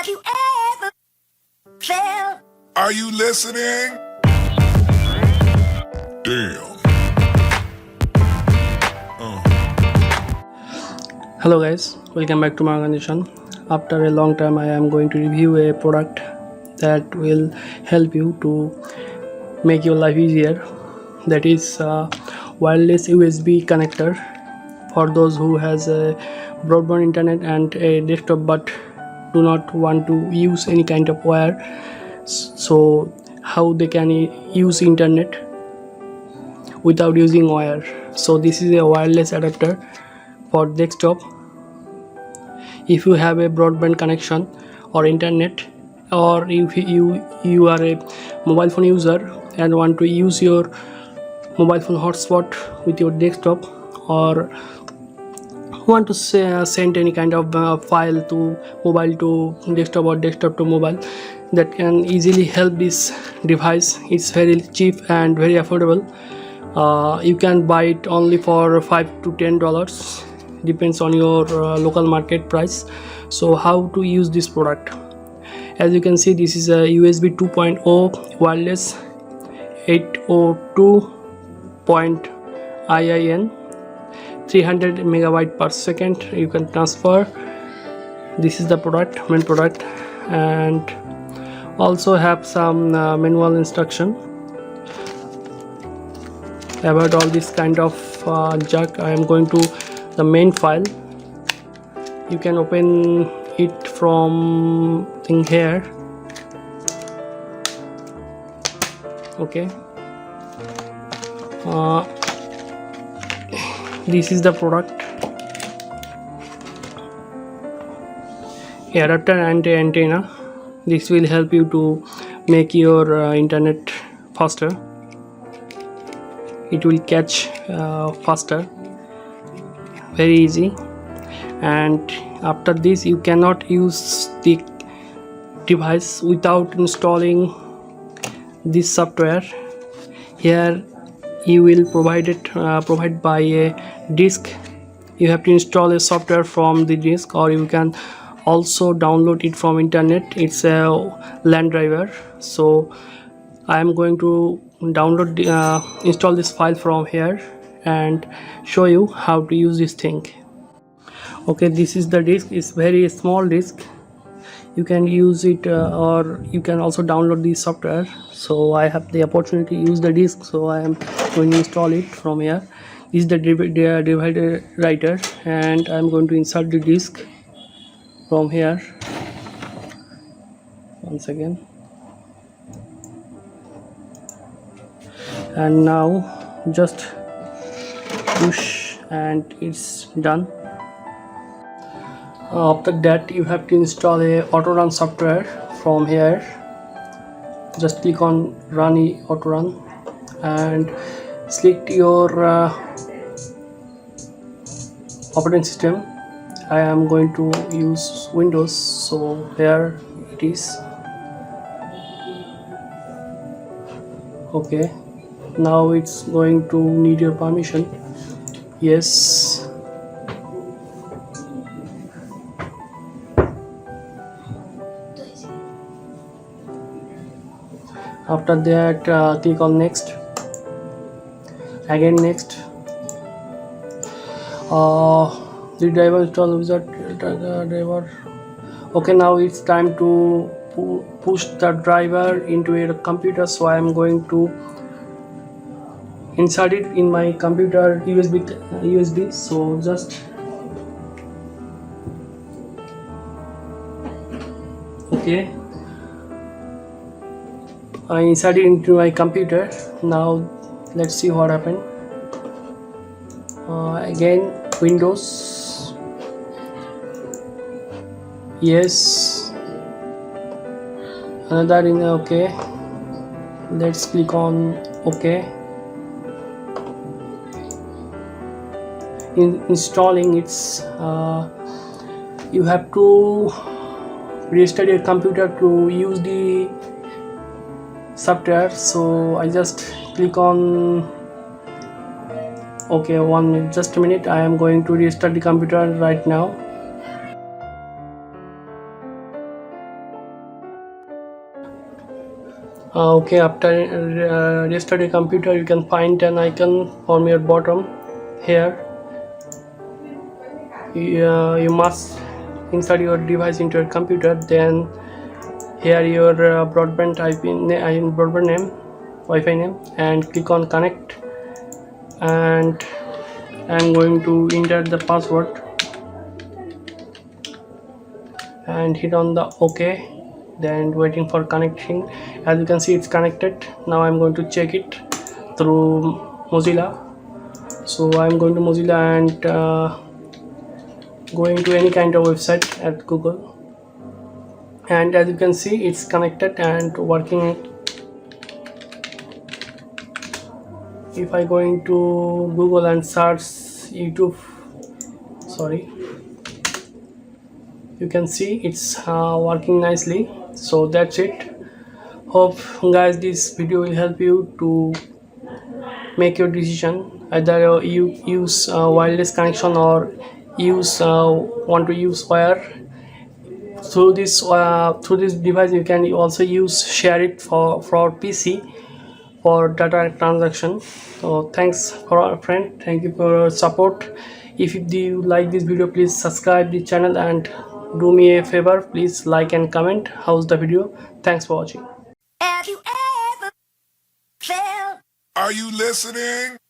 Have you ever felt? Are you listening? Damn. Hello guys, welcome back to my organization. After a long time I am going to review a product that will help you to make your life easier. That is wireless USB connector for those who has a broadband internet and a desktop but do not want to use any kind of wire. So how they can use internet without using wire. So this is a wireless adapter for desktop. If you have a broadband connection or internet, or if you are a mobile phone user and want to use your mobile phone hotspot with your desktop, or want to send any kind of file to mobile to desktop or desktop to mobile, that can easily help this device. It's very cheap and very affordable. You can buy it only for $5 to $10, depends on your local market price. So how to use this product? As you can see, this is a USB 2.0 wireless 802.IIN 300 megabyte per second you can transfer. This is the product, main product, and also have some manual instruction about all this kind of junk. I am going to the main file. You can open it from in here. Okay, this is the product, adapter and antenna. This will help you to make your internet faster. It will catch faster, very easy. And after this, you cannot use the device without installing this software. Here you will provide by a disk. You have to install a software from the disk, or you can also download it from internet. It's a LAN driver. So I am going to download install this file from here and show you how to use this thing. Okay, this is the disk. It's very small disk. You can use it or you can also download the software. So I have the opportunity to use the disk, so I am going to install it from here. This is the divider writer, and I am going to insert the disk from here. Once again, and now just push and it's done. After that, you have to install a auto run software from here. Just click on run auto run and select your operating system. I am going to use Windows, so here it is. Okay, now it's going to need your permission. Yes. After that, click on next, again next. The driver install wizard driver. Okay, now it's time to push the driver into your computer. So I am going to insert it in my computer USB. So just okay, I inserted into my computer. Now let's see what happened. Again Windows, yes, another in okay. Let's click on OK. In installing, it's you have to restart your computer to use the software. So I just click on okay. 1 minute, just a minute. I am going to restart the computer right now. Okay, after restart your computer, you can find an icon on your bottom here. You must insert your device into your computer, then here your broadband broadband name, Wi-Fi name, and click on connect, and I'm going to enter the password and hit on the OK, then waiting for connection. As you can see, it's connected. Now I'm going to check it through Mozilla. So I'm going to Mozilla and going to any kind of website at Google, and as you can see, it's connected and working. If I go into Google and search YouTube, sorry, you can see it's working nicely. So that's it. Hope guys this video will help you to make your decision, either you use wireless connection or use want to use wire. Through this device you can also use share it for PC for data transaction. So thanks for our friend, thank you for your support. If you like this video, please subscribe the channel and do me a favor, please like and comment how's the video. Thanks for watching. Have you ever felt? Are you listening?